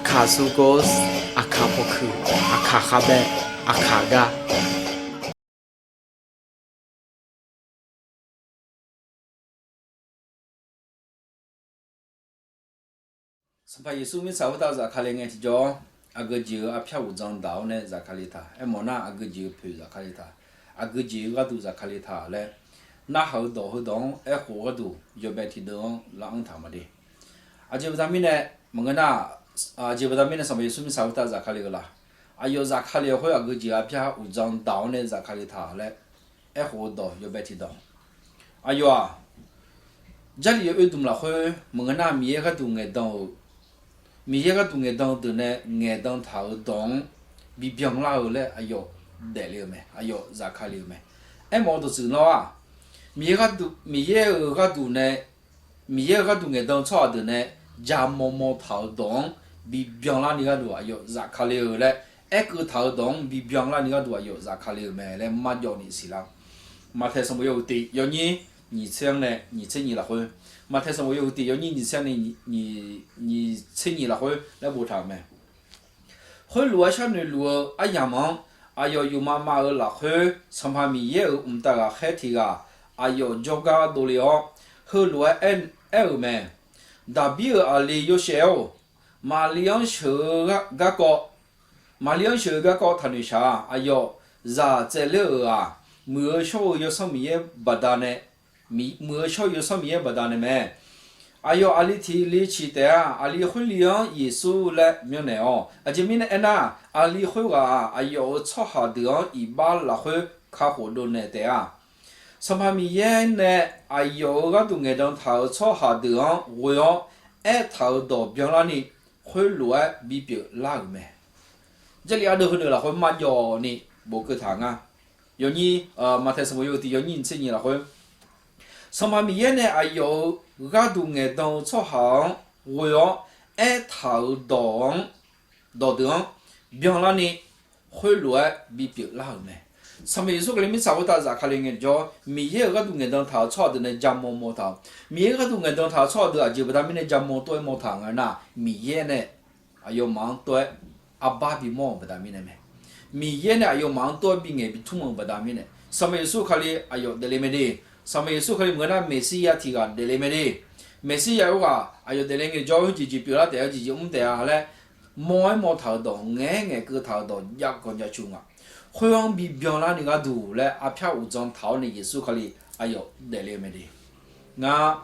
Akasugos, Akapoku, Akahabe, Akaga. สมัยสุมิสาวตาจากคาเลงที่จออากจิวอภิวุจังดาวเนี่ยจากคาลิตามอนาอากจิวพิจากคาลิตาอากจิวก็ดูจากคาลิตาเลยน่าเขาดองหัวก็ดูยอบที่ดองล้างทำมาดิอาจิวตามิเนี่ยมึงน่ะอาจิวตามิเนี่ยสมัยสุมิสาวตาจากคาลิกละอายุจากคาลิหัวอากจิวอภิวุจังดาวเนี่ยจากคาลิตาเลยหัวดอยอบที่ดองอายุอ่ะจัลยอุดมละหัวมึงน่ะมีก็ดูเงดองมีเยอะก็ตัวเงดองตัวเนี่ยเงดองเท้าดองบีบยังเล่าเลยอายุเดลิวไหมอายุจากคาลิวไหมมองตัวสื่อเนาะมีเยอะก็ตัวเนี่ยมีเยอะก็ตัวเงดองชอบตัวเนี่ยจามมอเท้าดองบีบยังเล่านี่ก็ตัวอายุจากคาลิวเลยก็เท้าดองบีบยังเล่านี่ก็ตัวอายุจากคาลิวไหมเลยมาจอนี่สิละมาเทสม有地有你这样呢你这你了会嘛，台上我有地，有你想的，你趁你了会来不他们，会路上的路啊样忙，啊要有妈妈了会，上旁边也有得个海体个，啊要脚个多了，后路们，大比啊里有些哦，马两手个他那啥，啊要热在了啊，没少有上面不大呢。没少有什么也不大的没，哎呦，阿里提里起的啊，阿里会量耶稣来没呢哦，而且明年那阿里会啊，哎呦，炒下的一把拉会卡活动呢的啊，什么米耶呢？哎呦，个都爱当头炒下的我要头到边那里会来比别拉个没，这里阿都很多了会买药呢，不给他啊，有你马太什么有的有你吃你了会。上旁边呢，还有个都爱当炒行，我要头到边那里会来比别拉个没。上面说个里面差不多在看里面叫，每一个都爱当头炒的呢，加毛头，每一个都爱当头炒的，就不他们呢加毛多毛头个那，每一呢还有忙多阿爸比毛不他们呢没，每一呢还有忙多比爱比土毛不他们呢。上面说看里还有在里面的。上面说可以我那梅西亚提个在里面的，梅西亚话还有在里面教自己表达自己唔得啊嘞，毛头到个头到一个就穷啊，会往比表达那个度嘞，阿片五张头呢也说可以，还有在里面的，那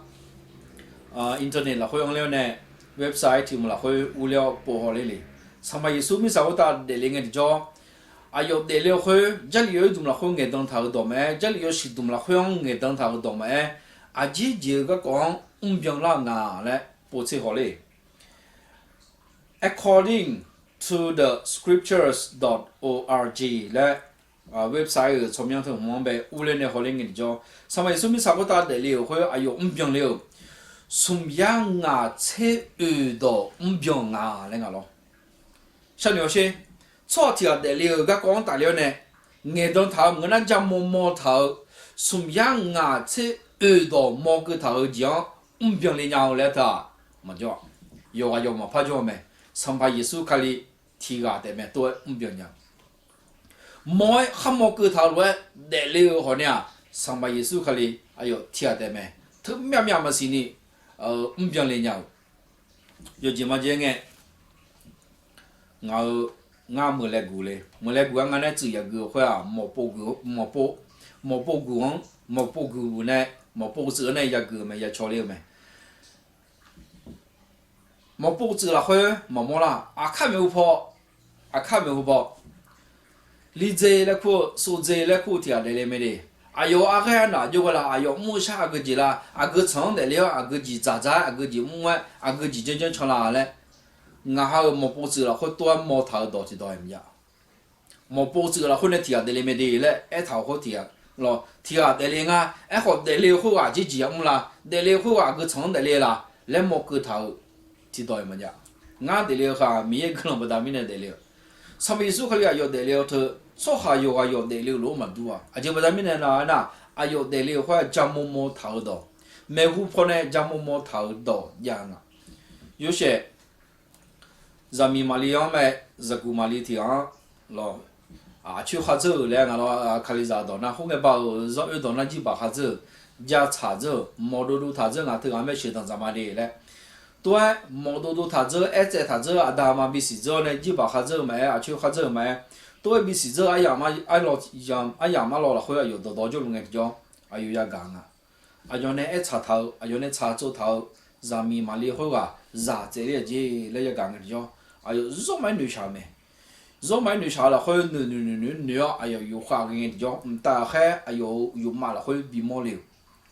internet 啦，会用了呢 website 题目啦，会无聊播好哩哩，上面说明啥我打在里面的教。哎呦，得了会，这里有一种了会爱当头多没，这里有些种了会爱当头多没，啊，这个讲平啦啊嘞，不切好嘞。According to the scriptures.org 嘞website 从面头往北，无论你好嘞个叫，上面说明啥个打得了会，哎呦平了，从样啊切遇到平啊那个咯，像有些。错条的了个讲大了呢，眼当头我那家毛头，从样啊去耳朵毛个头讲，平哩鸟来他，么叫，有嘛怕叫没，上怕耶稣卡里提个的没多平鸟，毛还毛个头来得了好呢，上怕耶稣卡里哎呦提的没，特喵么是呢，平哩鸟，有几么这个，我。俺没来过嘞，俺那只一个会啊，没报过呢，没报纸呢一个没也巧了没，没报纸了会没啦，看没有跑，你这来哭，说这来哭听的嘞没的，哎呦个那就个啦，哎呦没啥个子啦，个长的了，个子渣，个子木个子真长啦嘞。俺还没报纸了，会多毛头到去到人家，没报纸了，会那提啊，在里面的嘞，头好提啊，咯，提啊，在里啊，好在里好啊，就节目啦，在里好啊，个长在里啦，来没个头提到人家，俺在里哈，没可能不大明的在里，上面说可能要在里头，说还有在里罗蛮多啊，就不大明的那，要在里话将毛头到，没户婆呢将毛头到样啊，有些。咱们马里样买日古马里天咯，去喝酒来俺咯卡里扎到那后面把绕又到那几把喝酒，加茶酒，毛多多茶酒俺头俺们学堂咱妈的嘞，对，毛多多茶酒，爱在茶酒啊，他妈比洗酒呢，几把喝酒买去喝酒买，对比洗酒哎呀妈哎老样哎呀妈老了后来有到就弄个叫，哎有也讲啊，有呢爱茶头，有呢茶酒头，咱们马里后啊，热这里去那也讲个叫。哎呦，肉买牛下没？肉买牛下了，还有牛啊！哎呦，有花个人叫，大海哎呦有马了，还有比毛流，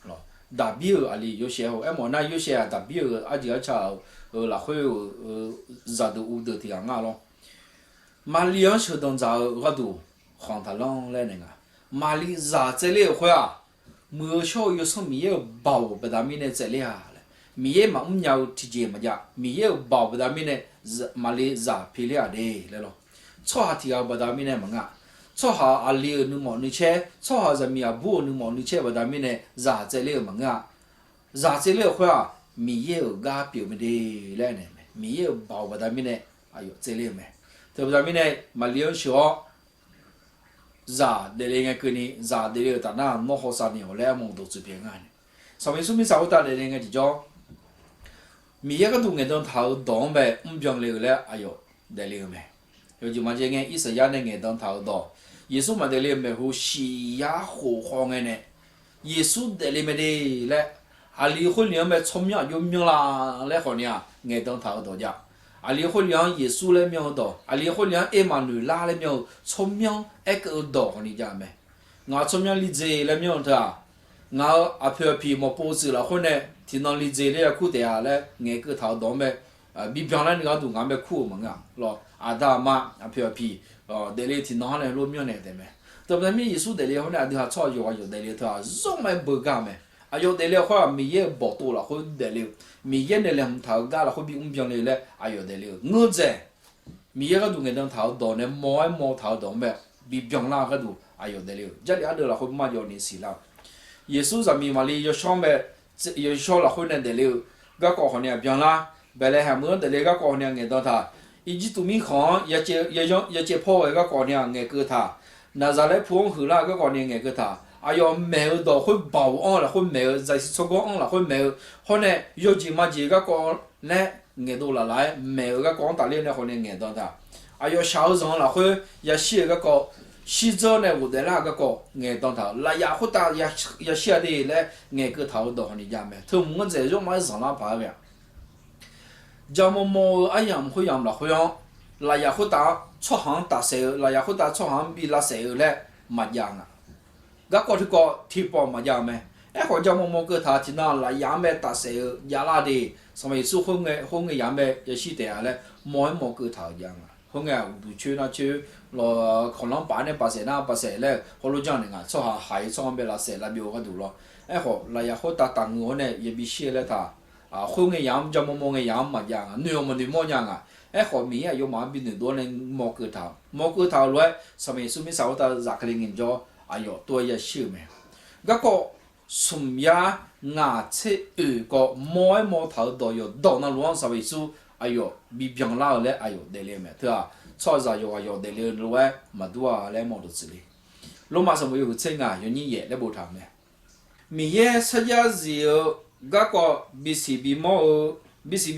咯，大比尔啊里有些，哎么那有些大比尔啊就要吃了还有热的乌的的啊咯，马里样秋冬早我都黄他浪来那个，马里热这里会啊，没晓有什么有包不大米的这里啊。米也嘛鸟提前嘛呀，米也包不达米呢，是马里热皮了的来咯。炒下提啊不达米呢嘛啊，炒下阿里你毛你切，炒下人米啊不你毛你切不达米呢，热这里嘛啊，热这里会啊，米也嘎表面的来呢，米也包不达米呢，哎呦这里没，这不达米呢，马里小，热的那个给你热的那个但那弄好啥呢，我来蒙都这边啊，上面说明啥我打的那个就叫。米一个都眼当头当呗，讲了嘞，哎呦，得了没？有就嘛这眼意思也能眼当头当，耶稣嘛得了没？好西呀火黄的呢，耶稣得了没的嘞？啊，离婚了没？聪明有命啦，来好呢，眼当头当家。啊，离婚了耶稣来命到，啊，离婚了艾玛女拉来命，聪明一个到好你家没？我聪明理解来命他。我阿皮莫包子了，后来听到你这里苦的啊嘞，眼个头当呗，比平常那个都俺们苦嘛啊，咯，阿大妈阿皮，这里听到嘞路面来的没，对不对？米耶稣这里后来你还炒就话就这里头啊，肉没不干没，有这里话米也包多了，或这里米也那两头干了，或比平常嘞，有这里我在米个都眼当头当呢，毛头当呗，比平常个都有这里，这里头了或嘛叫你死了。耶稣在米嘛里要上呗，要上了后呢得了，个搞好呢变啦，本来还没得那个搞呢眼到他，以及杜米康也接跑个搞呢眼个他，那咱来普后啦个搞呢眼个他，要没有到会保安了，会没有在出国安了，会没有，后呢要几嘛几个搞呢眼到了来，没有个搞大力呢后呢眼到他，要小人了会也写个搞。西周呢，我在那个搞眼当头，那也或大也写的来眼个头到你家没，头我在用嘛上那爬个，叫么哎呀会样了会样，那也或大出行大手，那也或大出行比那手嘞没样啊，个搞搞提包没样没，好叫么个他听到那样没大手也那的，什么时候红个样没也是的啊嘞，毛个头一样啊。后眼都去那去咯，可能把那把谁嘞，好多讲的啊，做下海装备那谁那边个多咯，好，那也好打我呢，也比写了他，后眼样叫么个样么样啊，女么样啊，好米啊有嘛比你多人毛个头来，上面说明啥到热克林人叫，哎哟多也少没，那个从呀牙齿个毛头都有到那路上面说。哎呦，比平常嘞，哎呦，得了没，对吧？炒热要得了路哎，么多啊来毛都之类。罗马上没有真啊，有你也来不他们。米也实际是个个比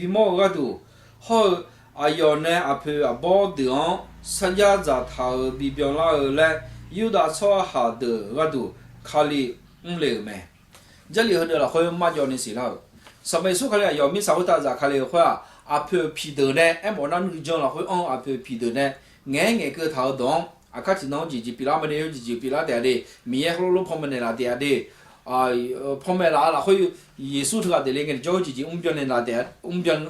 毛个多，好要呢包的实际在头比平常嘞，有的炒好的个多，考虑来没？这里头了好嘛叫你谁了？上面说看了要米少大家看了话。皮头呢，莫那女讲了会皮头呢，眼个头动，看见侬姐比那么的有比那点的，面好路旁边的那点的，旁边那会耶稣头的那个叫姐边的那点，边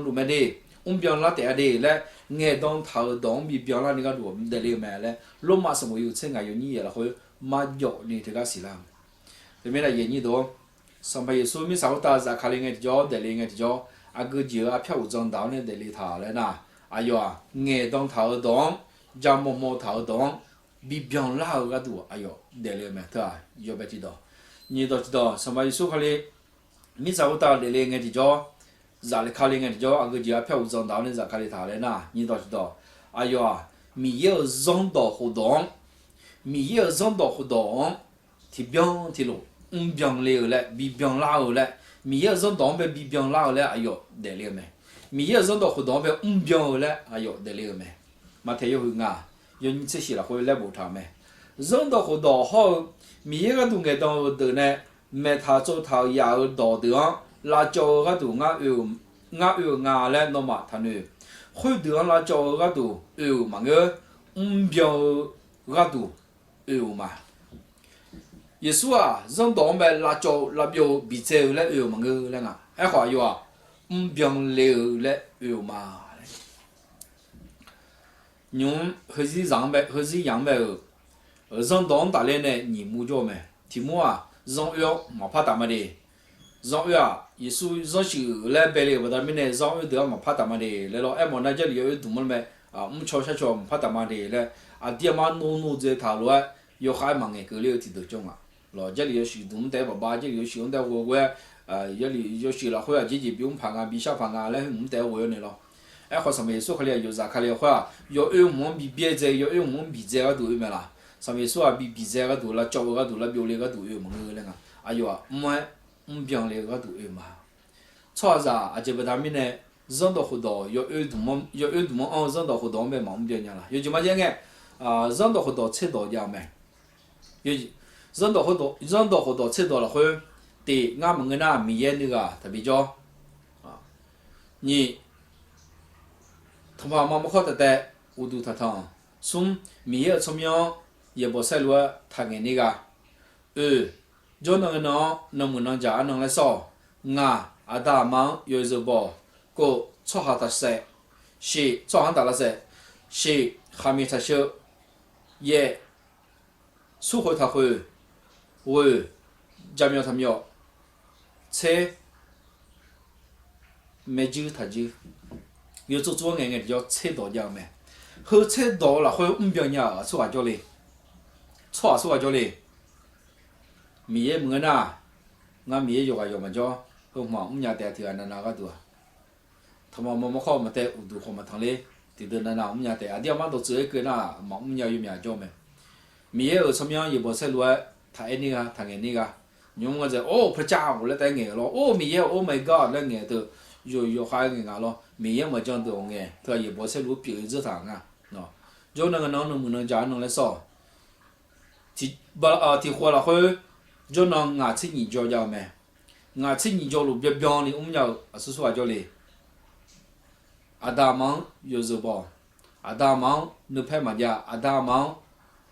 路面的，边那点的嘞，眼当头动比边那个路的里面嘞，路嘛什么有车有你了会嘛叫你这个是啦，这边的眼你多，上边耶稣米少大家看了眼叫的那个叫。个就票装到呢在里头嘞呐，呦眼当头动，叫毛头动，比平常个多，哎呦，得了没，对吧？要不知道，你都知道，什么说话哩？你找到的那个叫，咋的卡里眼叫个就票务长到的咋卡里他的呐，你倒知道？哎呦啊，没有让到活动，没有让到活动，提病提路，病了嘞，比病拉后嘞，没有让到被比病拉后嘞，哎呦得了没？没有让到活动被病后嘞，哎呦得了没？嘛太有会啊，有你这些了会来不他没？让到活动好，没有个东西到的呢，没他做他也有道德，拉叫个东啊有啊嘞，那么他呢？会得拉叫个都有嘛个，标个都有嘛。耶稣啊，让当们拉叫拉标比这嘞有嘛个嘞啊，还话有啊，标了嘞有嘛。用还是让呗，还是样呗哦。让当大嘞呢，你木叫没？题目啊，让要没怕打么的。让啊，耶稣让修来白了，不但没呢，让要得没怕打么的，来了，哎么那这里有多么没啊？敲下敲没怕打么的嘞，啊，爹妈弄在头路啊，要还忙个了提头讲啊，咯，这里有许多带爸爸，这里有许多带我这里有许了会啊，姐姐不用怕啊，比小怕啊，来带我呢咯，哎，好什么耶稣可能有啥可能会啊，要有么比别在，要有么比这个多有没啦？什么耶稣啊，比这个多了，教个多了，表那个多有么个嘞啊？哎呦啊，病了个都有嘛，错啥？这不他们呢？让到活动要有多么让到活动没嘛？病人啦，有就么讲个让到活动吃到家没？有让到活动吃到了会，对俺们个那米业那个特别叫你他妈妈考得带，我都他汤，从米业出名也不塞路他给那个就那个能不能家能来烧，阿大忙有时候个撮下他塞，是撮下他了塞，是还没他修，也苏回他会，家苗他苗，车没酒他酒，有做眼叫车到家没，后车到了会别人说话叫嘞，说话叫嘞。米也么那，俺米也有个要么叫，后嘛家带头那个多，他妈好么带都好么汤嘞，对的那家带，爹妈都做一个那，家有面叫没，米也有什么样也不塞路他那个他那个，用我这不家伙来带眼咯，米也Oh my God 那眼都有还眼咯，米也么讲到眼，他也不塞路标着他啊，喏，就那个能不能家能来烧，提活了会。就那吃你叫叫没，吃你叫路别边里，家是说叫嘞。阿大忙有时候，阿大忙你拍嘛家，阿大忙，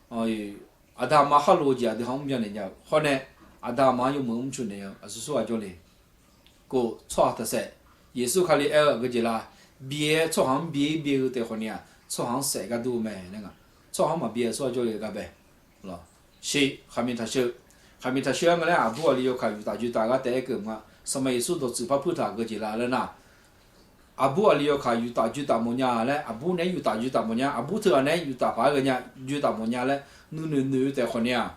阿大忙好逻辑的，好家人家，好呢，阿大忙有门出呢，是说叫嘞，个错他噻，耶稣看里个就啦，别错行别的好呢，错行谁个都没那个，错行嘛别说叫嘞个呗，咯，是还没他修。还没他学个嘞，阿布里要看就大个带一个嘛，什么意思都只怕普他个就来了呐。阿布里要看就大么样嘞，阿布呢有大么样，阿布头呢有大把个呢，有大么样嘞，你在好呢，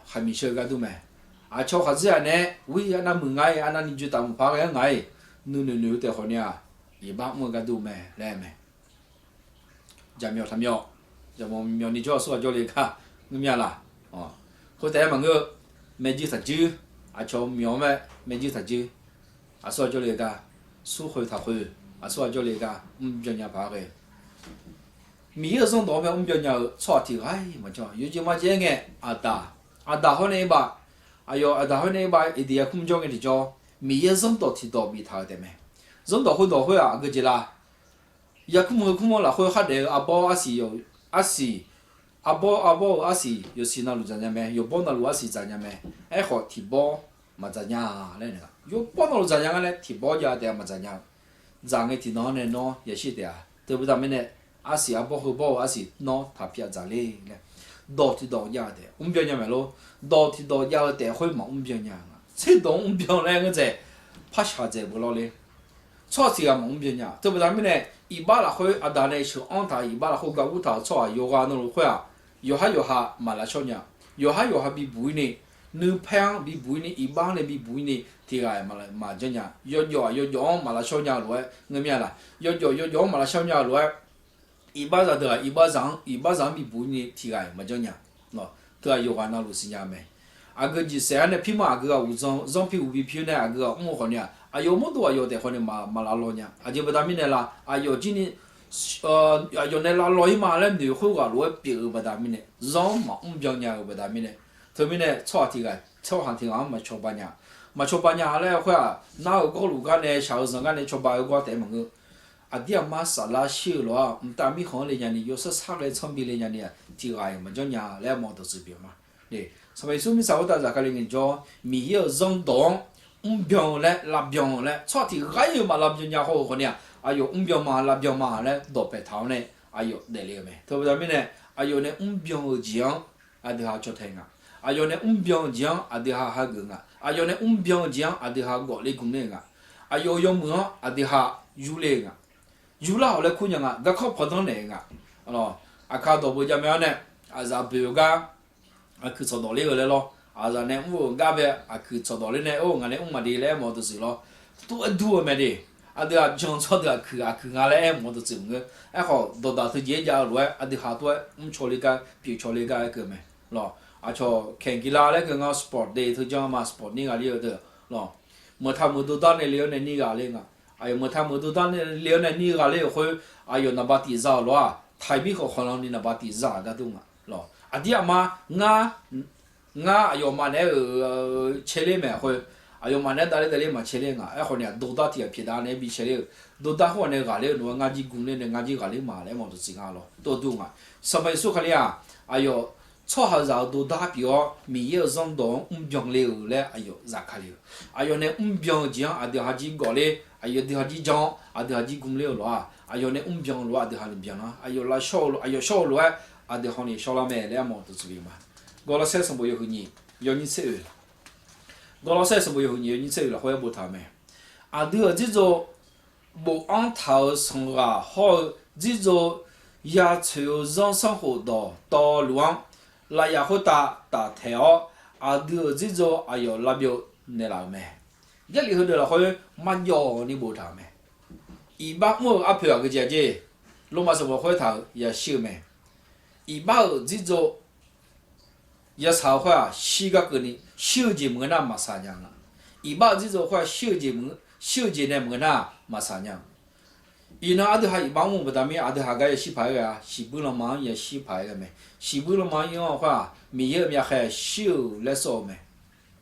还没学个都没，瞧哈子呀呢，喂那门爱那你就大么把个爱，你在好呢，一把么个都没来没，家苗他苗，家么苗你叫说叫你看，你苗啦，后台嘛个没酒他酒，瞧苗嘛没酒他酒，说叫那个，苏回他回，说叫那个，叫人家怕个，没有上当嘛，叫人家错题，哎嘛叫，有就嘛这个阿大好那把，阿大好那把一定要空叫个的叫，没有上当提到比他的没，上当会个就啦，也空了会哈的阿包阿西有阿西。阿波有时那路怎样没？有包那路阿是怎样没？哎好提包嘛怎样嘞那个？有包那路怎样嘞？提包家的嘛怎样？怎个提孬呢孬也是的啊，对不对没呢？阿是阿波后包阿是孬他偏咋嘞嘞？到提到家的，别人没咯？到提到家的会嘛别人啊？这东别人个在，怕啥子不咯嘞？错是个别人，对不对没呢？一把了会阿达呢是安他一把了会个乌头错有个那路会啊。有哈嘛拉小伢，有哈比不呢， nữ phèn bị bùi này iban này bị bùi này thì cái mà cho nhà yo yo mà là sau nhà rồi người miền là yo mà là sau nhà rồi iban ra được iban rằng bị bùi này thì cái mà cho nhà nó thì cái yo hoàn nào lúc sinh nhà mày cái gì sẽ này phim mà cái uzong phim bị phim này cái mua khoản nhà yo một đồ yo để khoản mà là lo nhà chỉ bắt mình là yo chỉ ni yo này là lo mà lên điều khâu cái lo biểu bắt mình zong mà biang nhà bắt mình thôi mình này cho thì cái cho hàng thì mà cho bao nhiêu là khoa nào có lúc cái này sau giờ cái này cho bao nhiêu tiền mà ngư đi mà sao là xíu lo ta mi không lấy nhà này有时差来成比来nhà này thì cái mà cho nhà lại mà都是别嘛对所以说mi sao ta ra cái này cho mi有人动biang来拉biang来cho thì cái有mà拉biang nhà好呢ayo biang mà拉biang mà来都白头呢ayo để lấy咩thôi bây giờ mình này ayo này biang giang đi học cho thầy ayo ne biang giang adi ha gunga ayo ne biang giang adi ha go le gung ne nga ayo yo mu adi ha yu le nga yu la le khu nya nga ga kho phodon ne nga alo akha do bo ja me ne aza be ga akhu so do le le lo aza ne mu ga be akhu so do le ne o nga ne ma de le mo do si lo du me de adi ha jong so de akhu nga le mo do si nge a ho do da tu je ja lo adi ha to cho le ga pi cho le ga ke me lo cho khen kỳ la đấy cái ngõ sport day thôi cho mà sport ní cái liều được lo mà tham một đôi này liều này ní cái liều ai mà tham một đôi này liều này ní cái liều thôi ai yo nạp tiền ra lo thái bị họ khăn lòng ní nạp tiền ra đó đúng lo đi mà ngã ai yo mà này chơi lên mẹ thôi ai yo mà này đại mà chơi lên ai họ này đôi thì phía đa này bị chơi lên đôi họ này cái liều nó ngã chỉ cùng lên ngã chỉ cái liều mà này mà都是ngã lo都đúng上面说cái lià ai yo错下绕到代表米有人动biang流嘞，哎呦，咋看了？哎呦呢，biang讲啊，掉下几个嘞，哎呦掉下几张，啊掉下几公了咯，哎呦呢biang咯，啊掉下里biang啦，哎呦那小咯，哎呦小咯，啊掉下呢小了没两毛都这边嘛。我老三什么有和你，要你吃了，我老三什么有和你，要你吃了，好像不他们，啊掉这种不按头从啊，好这种也求人生活到路。là ya ho ta theo đưa cái chỗ ai yo la biểu này là mẹ cái lý hơn là hỏi mà yo ni bộ thảo mẹ ý bác mua áp hiệu cái gì lúc mà sao hỏi thảo ya siêu mẹ ý bác cái chỗ ya sao hỏi siêu cái này siêu gì mà na mà sao nhang ý bác cái chỗ hỏi siêu gì này mà sao nhang ina adu ha ibang mo badami adu ha ga ya shi pai ga shi bu lo ma ya shi pai ga me shi bu lo ma yin hua mi ye mi ha shiu le so me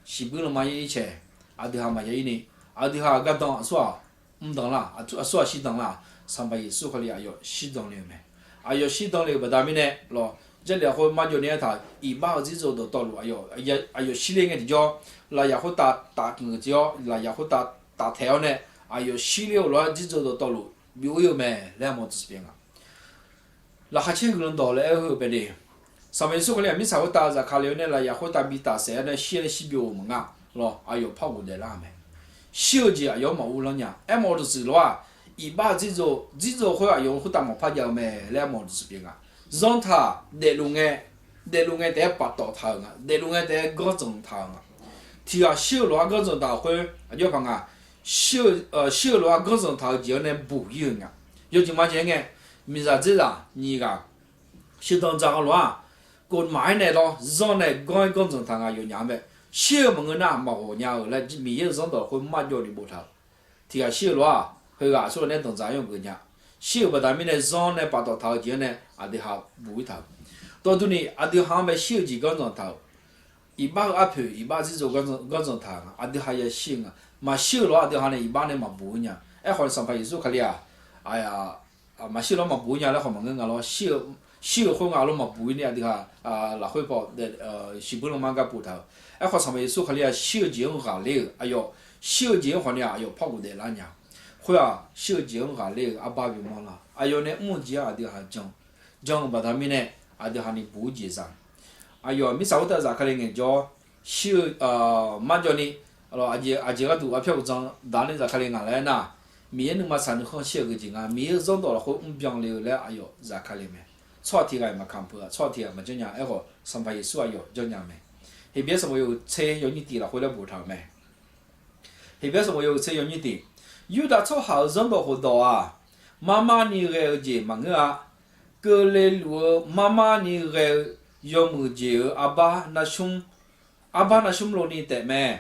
shi bu lo ma yi che adu ha ma ye ni adu ha ga dong so dong la so shi dong la sam ba yi su kho li ayo shi dong le me ayo shi dong le badami ne lo这里后嘛就呢他一把这种的道路ayo shi le nge jo la ya ho ta nge jo la ya ho ta theo ne ayo shi le lo这种的道路有有没两毛这边啊？那还千个人到了后边的，上面说个两米才会打着卡了呢，那也会打米打谁呢？写的西表我们啊，咯，哎呦跑过来了没？小姐要么无人家，俺毛就是了啊，一把这种会啊，有会打毛拍掉没？两毛这边啊，让他内容的得把到他啊，内容的得各种他啊，提啊小了各种大会，要讲啊。小了各种头就呢不一样啊，有几毛钱个，明啥子啊？你个小当这个咯，个买呢咯，让呢各种头啊有伢们，小么个那冇伢个来，米有上到会买掉的不头，提个小了，佢个说呢当这样个伢，小不但咪呢让呢把到头就呢，啊得下不头，到头呢啊得下咪小几各种头，一把阿婆一把这种各种头啊，啊得下也行啊。mà siêu lo thì họ này bán này mà bù nha, ấy họ sản phẩm số cái ai mà siêu lo mà bù nha là họ mang cái lo siêu không ngalo mà bù này thì họ là hơi bỏ để siêu bù mang cái bù thầu, ấy họ sản phẩm số cái siêu tiền họ lấy, ayo siêu tiền họ này ayo phá bù để làm nha, họ siêu tiền họ lấy ba mươi万了, ayo này mua gì thì họ trồng bắt đầu mình này thì họ này bù gì sang, ayo mình sau đó ra cái này cho siêu mà cho này alors aje ga du apia uzang dane za khale nga la na mi ne ma san kho xie ge jing a mi zong do la ho biang le le ayo za khale me chwa ti ga ma kam pu chwa ti ma jnya e ho sam ba yi su ayo jo nya me 那边什么有车有你地了，回来不长没？那边什么有车有你地，有的做好人不活到啊，妈妈你个姐嘛个啊，个来路妈妈你个要么就阿爸那兄罗你得没？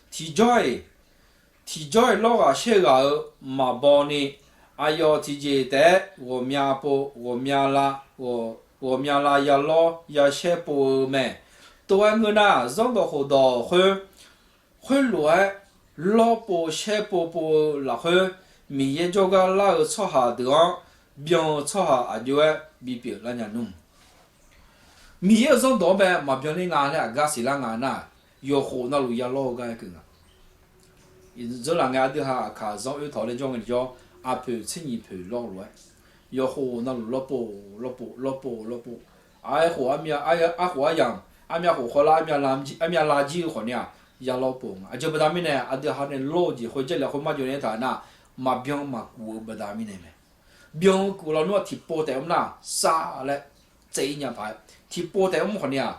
提joy老啊些个嘛包呢，哎哟提姐的我命不我命啦我命啦呀老呀些不没，都按个那人不活到会乱老不些不然后米也叫个老炒下的，饼炒下啊就比别人家弄。米也人多呗，嘛饼的伢呢，个是那伢呢，要活那路也老个个啊。这两个的哈，看上有讨论讲个叫阿婆吃泥婆老路，要活那路老不，哎活阿面哎活样，阿面活了阿面垃圾活呢，也老不嘛，就不大米呢，阿的哈呢老的或者了或嘛就呢他那，嘛饼嘛古不大米呢没，饼古了喏提包的我们那啥嘞，这一年排提包的我们活呢，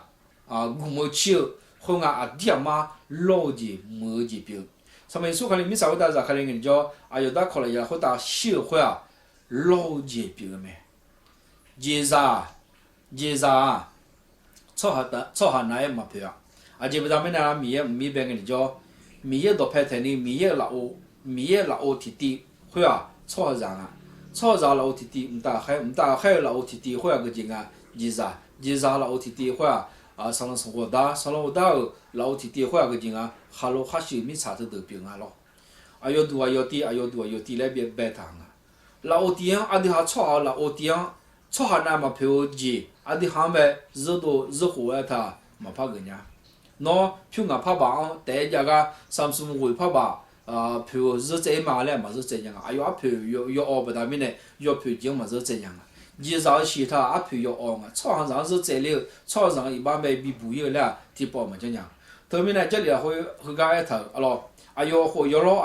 啊古么吃，和阿爹妈老的么的饼。上面说可能米啥会打可能人家啊有打可能也会打小会啊老节表没，节啥，炒下那也没票啊，就不咱们那米边个人家米也多拍台呢，米也老提地会啊炒上啊，炒上老提地唔打还老提地会啊个劲啊，节啥老提地会啊。啊，上了活大老提地会个劲啊，哈罗哈修米查头都变啊咯，啊要多来别白糖啊，老地啊，阿的哈炒老地啊，炒下那么票节，阿的哈呗热火啊他嘛怕个呀，喏票啊怕吧，第家个30会怕吧，啊票热这嘛嘞嘛是这样啊，哎哟阿票要熬不大米呢，要票精嘛是这样啊。你上其他阿婆要熬啊，炒上是材料，炒上一般买比不有了，提包嘛这样。后面呢，这里会个一头，啊咯，哎哟火药咯，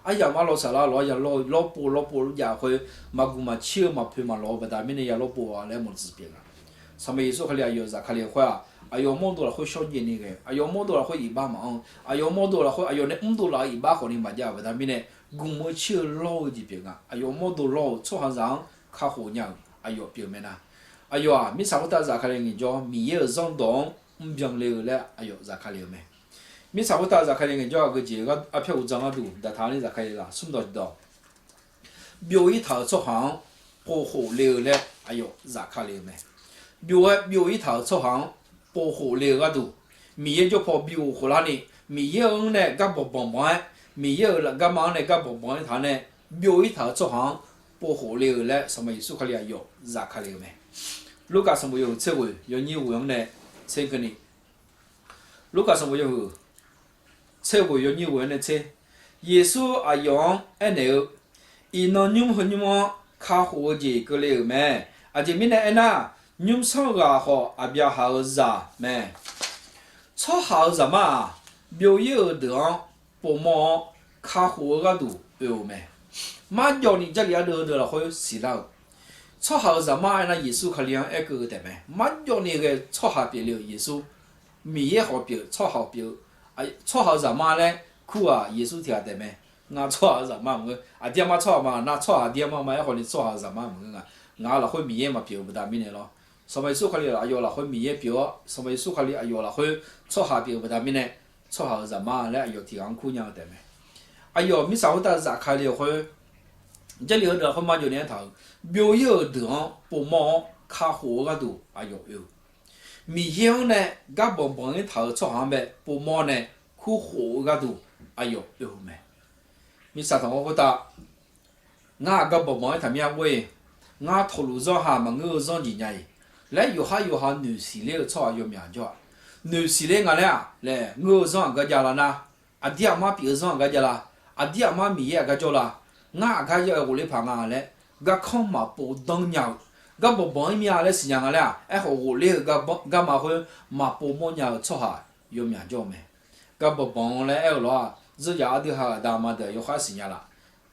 哎呀嘛老啥啦，老呀老补也会，嘛古嘛切嘛配嘛老不大，明年也老补啊，来么子病啊。上面有时候还有啥可能会啊，哎哟么多了会小年那个，哎哟么多了会一把忙，哎哟么多了会，哎哟那多了一把可能嘛家不大，明年古么切老的病啊，哎哟么多老炒上。卡好娘，哎哟，表妹呐，哎哟啊，米啥会打咋卡嘞？人家米也上当，病了嘞，哎哟，咋卡了没？米啥会打咋卡嘞？人家个这个阿票张阿多，在他哩咋卡哩啦？送到到，表一头出行，保护了嘞，哎哟，咋卡了没？表一头出行，保护了个多，米也就跑表回来哩，米也呢个不帮忙，米也了个忙呢个不帮他呢，表一头出行。保护了嘞，什么意思？可能有咋看了没？如果什么有车位，有你用的车给你。如果什么有车位，有你用的车，耶稣啊用安牛，伊那用和你们卡火节个了没？啊这边呢那用上个好啊比好啥没？炒好什么？表有的不忙卡火个都有没？嘛叫你这里得了会死了，炒好什么那耶稣可两一个的没？嘛叫你个炒好别了耶稣，米也好别，炒好别，哎，炒好什么呢？苦啊，耶稣听的没？俺炒好什么么？啊，爹妈炒嘛，那炒好爹妈嘛，也好你炒好什么么啊？俺了会米也嘛别不大米的咯，什么时候可里哎哟了会米也别，什么时候可里哎哟了会炒好别不大米呢？炒好什么呢？哎哟，提俺苦娘的没？哎哟，米啥会打咋开了会？这里头很嘛就年头，表有的不忙卡火个都哎哟哟，米香呢，个棒棒的头炒下面不忙呢，苦火个都哎哟哟没，米啥头我会打，俺个棒棒的头面喂，俺头路上下嘛我上几年，来有下南西嘞炒有面叫，南西嘞俺俩来我上个家了呢，啊爹妈别上个家了，啊爹妈米也个叫了。俺个要屋里怕俺嘞，个看嘛不当鸟，个不帮面嘞是样个嘞，哎和屋里个嘛会嘛不么鸟炒下有面叫没，个不帮嘞哎咯，自家的哈大嘛的有好是样啦，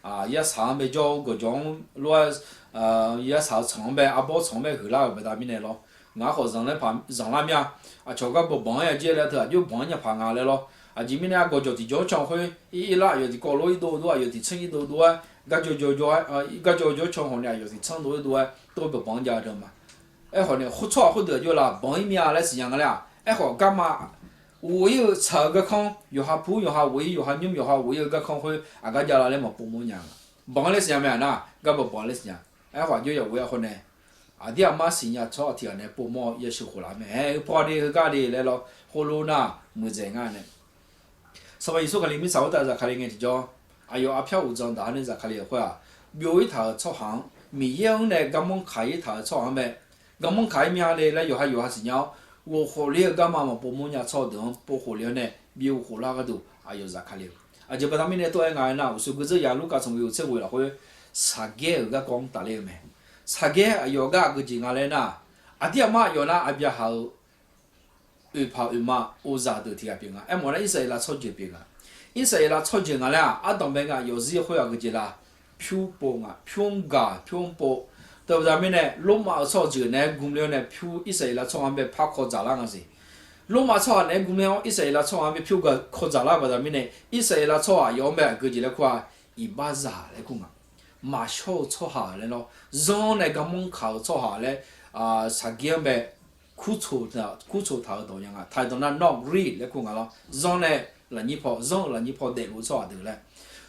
啊也长呗叫各种也长长呗阿包长呗后来不大米嘞咯，俺好上那面啊，瞧个不帮呀，接来头就帮人家爬下来咯。啊，前面呢个叫的叫抢会一拉，有的高楼一多多啊，有的蹭一多多啊，个叫啊，一个叫抢好呢，有的蹭多多啊，都不帮家的嘛。哎好呢，胡吵胡得就啦，帮一面来是样个啦。哎好干嘛？我有查个坑，有下铺有下围有下扭有下围有个坑会，啊个家那里嘛帮忙样个，帮的是样咩呐？个不帮的是样，哎好就要围好呢。啊，啲阿妈成日吵天呢，帮忙也是好啦咩？哎，跑的家里来了，好路呐，没在眼呢。所以说，里面找到在看里眼叫，哎呦，阿飘无张大呢在看里会啊，庙一头操行，米样呢，俺们开一头操行呗，俺们开面嘞，那有下是鸟，我河里干嘛嘛，帮忙人操灯，帮河里呢，庙河那个都，哎呦在看里，啊就把他们呢都爱眼呐，所以个这沿路噶从有车位了会，啥个个光打嘞没，啥个哎呦个就眼嘞呐，啊啲阿妈有那阿边好。又跑又骂，我咋都听别个，哎，莫那一说伊拉吵架别个，一说伊拉吵架个啦，啊当别个有时会个就啦，偏帮啊，偏架偏帮，对不对面呢？老马吵架呢，公了呢，偏一说伊拉吵完别拍靠栅栏个是，老马吵呢，公了一说伊拉吵完别偏个靠栅栏不对面呢，一说伊拉吵啊，要么个就来看一把啥来讲啊，马小吵下来咯，让那个门口吵下来啊，啥件呗。苦楚头到样啊，睇到那 not real 来讲啊咯，让呢人家跑地路错的嘞，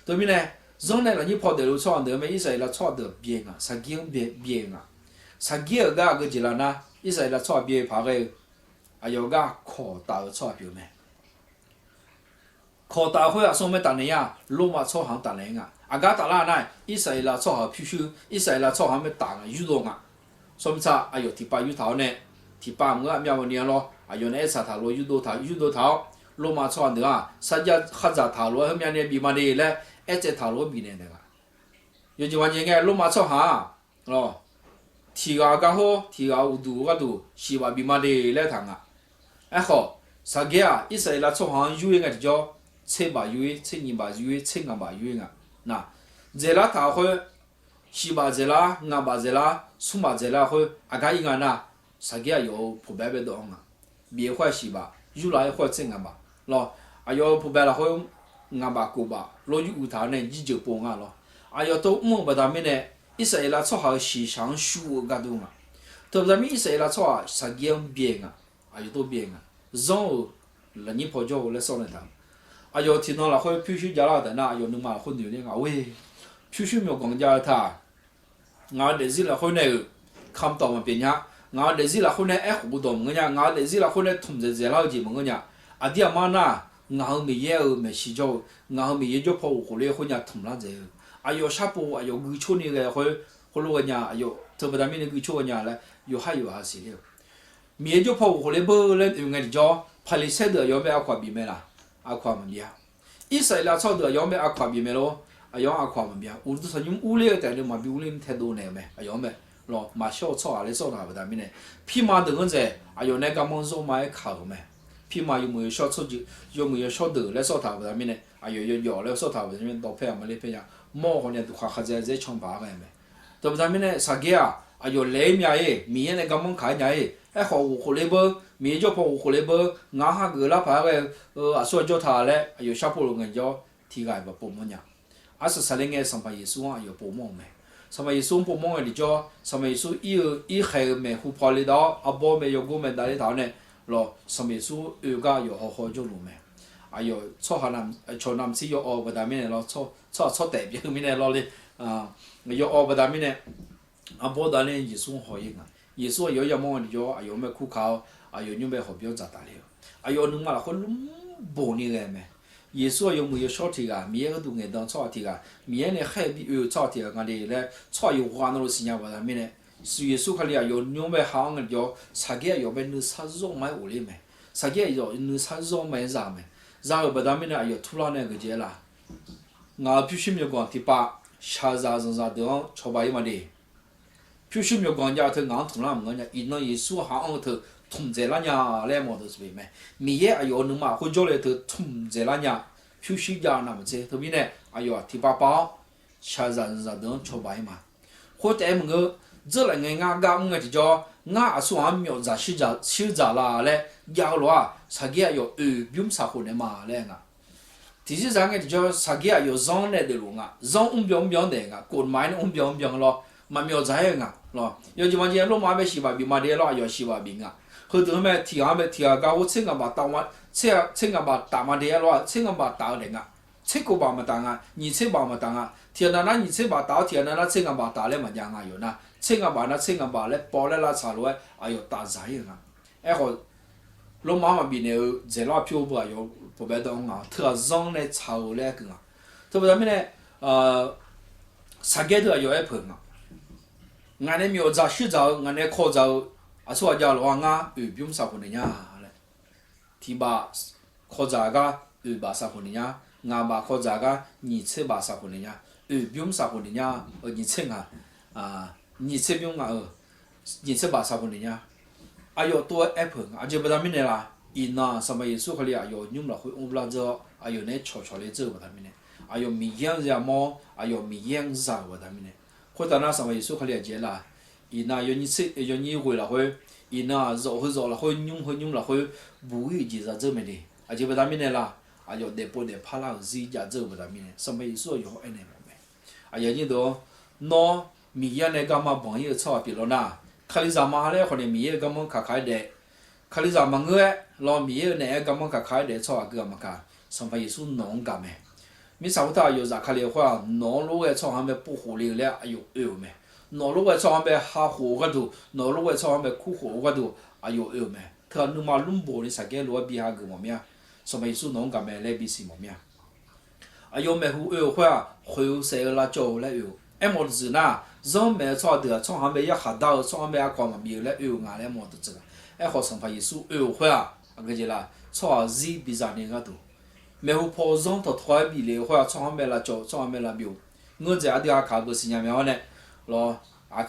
对面呢，让呢人家跑地路错的，咩意思啦？错的边啊，啥件边啊，啥件个就啦呐，意思啦错边拍个，啊有个考大错表咩？考大会啊，上面打人呀，罗马错行打人啊，啊个打啦呐，意思啦错行必须，意思啦错行咩打啊，遇到啊，说明啥？哎呦，第八遇头呢？第八个苗个年咯，啊有那啥头路遇到头，罗马错的啊，啥叫黑杂头路后面呢？比嘛的嘞，一只头路比呢的个，有句话讲个罗马错哈，咯，提高个好，提高有度个度，是话比嘛的来谈啊，哎好，啥个啊？一说啦错行有一个就叫700元、1200元、1500元啊，那这啦头会，400这啦、500这啦、300这啦会，啊个一个呐。啥个有破败的东啊，别坏是吧？有来坏真啊吧，咯，啊要破败了会硬吧过吧，落雨头呢你就帮啊咯，啊要到么不他们呢，一说啦错好时常修个东啊，对不对？一说啦错啊，啥个变啊，啊要都变啊，然后人家跑叫我来上来谈，啊要听到了会必须加了的那要能嘛混牛的啊喂，必须没有讲价他，俺这是了会那个看到嘛变呀。俺这是啦，后来爱互动个呀，俺这是啦，后来同在在老几门个呀，啊啲阿妈呐，俺没也没洗脚，俺没也就跑回来后呀同啦在，啊要下坡啊要过桥那个会，后来个呀，啊要特别咱们那过桥个呀嘞，有下是了，没就跑回来不嘞，用个叫拍哩晒的要买阿块比没啦，阿块没呀，一晒啦炒的要买阿块比没咯，啊要阿块没呀，我都说你屋里带的嘛比屋里太多呢没，啊要买。咯，嘛小炒啊，你烧那不得面呢？皮嘛等个在，啊有那个么肉嘛烤没？皮嘛有没有小炒就有没有小豆来烧它不得面呢？啊有药来烧它不得面，刀片啊没来片呀，毛好呢都花在抢把个没？对不得面呢？啥个啊？啊有来面诶，面那个么看伢诶，哎好回来不？面就跑回来不？俺哈个那排个啊说叫他嘞，有小破龙个叫提个不帮忙呀，啊是啥人个上班也是往有帮忙没？什么一送帮忙的叫什么一送以后没互跑里头，阿爸没有我们打里头呢，咯什么一送有个有好好就路没，啊有炒下南炒南西有熬不大面咯，炒代表面呢咯哩啊，有熬不大面呢，阿爸打呢一送好一个，一送有要么的叫啊有没苦考，啊有你没好标咋打了，啊有能嘛啦好弄包你个没。耶稣有没有小提个？面个都爱当炒提个，面呢海比有炒提个，俺哋来炒有花那路时间话他面呢，是耶稣看里啊有牛买行个叫啥个要买你啥肉买屋里买，啥个要你啥肉买啥买，然后把他们呢要土壤那个节啦，俺必须没讲第八下啥人啥都炒白一嘛的，必须没讲家头俺土壤么个一弄耶稣行个头。同在那家来么都是为咩？米也哎呦，能嘛会叫来头同在那家，必须家那么子，特别呢，哎呦，第八包，吃人等吃白嘛，或者么个这来俺家我就叫俺说俺苗子修着啦嘞，要了啊，啥个要不用啥货的嘛嘞啊。第四咱个就叫啥个要让来的路啊，让不用的啊，过买的不用咯，嘛苗子啊，咯，要就往前路马边西巴比嘛的咯，要西巴比啊。后头么提下个我请个把打嘛，请个把打嘛的咯，请个把打的啊。切个把么当啊，你切把么当啊？天哪，那你切把打天哪，那切个把打嘞么样啊？有那切个把那切个把嘞，包嘞那茶路哎呦打啥样啊？哎好，老妈妈比那在那漂不有不白当啊，特让嘞茶嘞个啊，这不咱们嘞啥个都要一盆啊，俺那苗子洗澡，俺那烤澡，啊说家老啊，不用啥混的呀嘞，提把烤澡个把啥混的呀？俺把考这个你吃把啥混的呀？不用啥混的呀？你吃你吃不用你吃把啥混的呀？哎呦多apple，就不他们的啦，什么耶稣可里有用了会不了这，有那悄悄的走不他们的，有米样子么？有米样子不他们的，或者那什么耶稣可里接啦，有你吃有你回了会，热了会用了会不会接着这么的，就不他们的啦。有得不得怕那自家走不得面，什么意思有爱那么没？有你都拿米样的干嘛朋友炒比如那，看你怎么嘞，或者米样干嘛开的，看你怎么个，拿米样那干嘛开的炒个嘛个，什么意思弄干没？你啥不他有啥看的话，拿路个炒还没不合理了，哎呦没？拿路个炒还没哈火个都，拿路个炒还没苦火个都，哎呦没？他弄嘛弄不的啥个路比下个么样？什么意思？侬干咩来比什么面？有咩户话，会谁啦做来有？么子呐？让咩炒的，炒下面一下到，炒下面一块嘛面来有眼来么子这个？好什么意思？话个就啦，炒日比啥人个多？咩户跑让他拖比的话，炒下面啦做，炒下面啦有。我这阿点看不是伢苗呢，咯，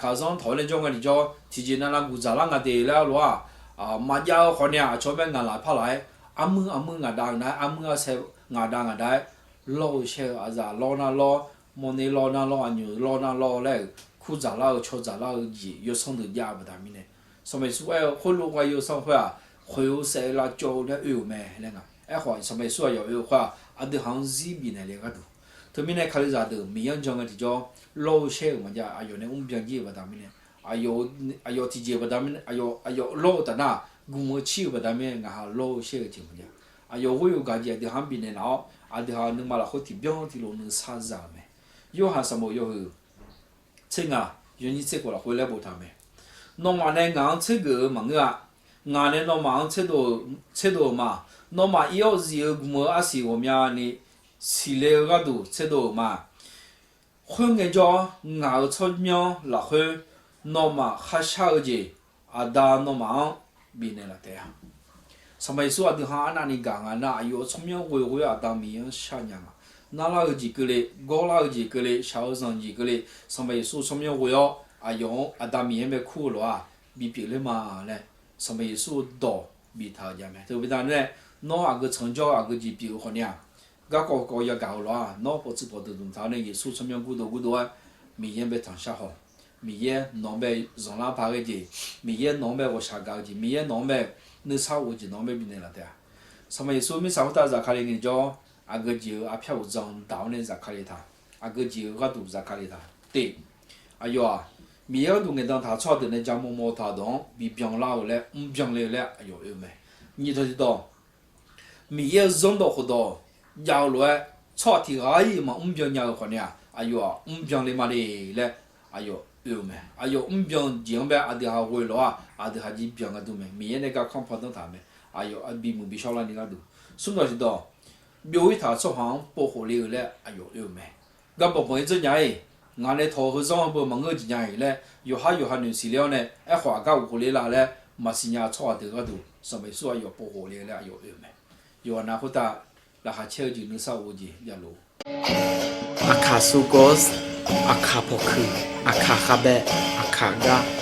看上讨论中个你叫提前那古早那个的了咯嘛要好呢，前面俺来跑来。阿姆阿当来，阿姆阿切阿当阿来，老些阿咋老那老，莫那老那老阿牛老那老嘞，苦咋老吃咋老热，有上头压不他们呢？什么说回路我有上回回有谁啦叫那有咩那个？话什么说有话，得行日边那个多，他们呢看你咋的，没人讲个就叫老些我家有那边热不他们呢？有提前不他们，有老的那。我去不他们俺老些个情况下，有我有感觉的han比那老，的哈能把那好提标的路能啥子啊没？有哈什么有这个，有你这个了回来不他们？那么呢，俺这个嘛个，俺呢那么吃到嘛，那么要是有么阿是我们呢，吃了个都吃到嘛，混个叫俺出苗拉回，那么还少些，da那么。比那了对呀，什么说的哈那你讲啊，那有聪明会当面样啥样啊？那个几个嘞，高那个几个嘞，小上几个嘞，什么说聪明会用当面没苦了比别人嘛嘞，什么说多比他家没，对不对呢？那个成交个几比好呢？个也搞了，那不知不得动他呢，也说聪明古多，面样被躺下好。米也弄呗，让他拍个的，米也弄呗我下高的，米也弄呗，你炒我就弄呗别了的呀。什么意思？米炒到咋看的人家，个就票让到呢咋看的他，个就个都咋看的他，对。米也都跟当他炒的那家么他动，比平老嘞，平了嘞，有没？你都知道，米也让到好多，要来炒的阿姨嘛，平伢个好呢，平的嘛嘞，有没？平前边的哈回了的哈就平个都没，米那个看不到他们，比木比小了那个都，什么知道？苗一他炒行不合理嘞，有没？俺不朋友这样诶，俺那头和上不忙个这样嘞，有哈能吃了呢，花个合理啦嘞，嘛是伢炒的个都，什么说不合理嘞，有没？有那后头那还吃就能烧五级一路。Akasugos, akapoku, akakabe, akaga.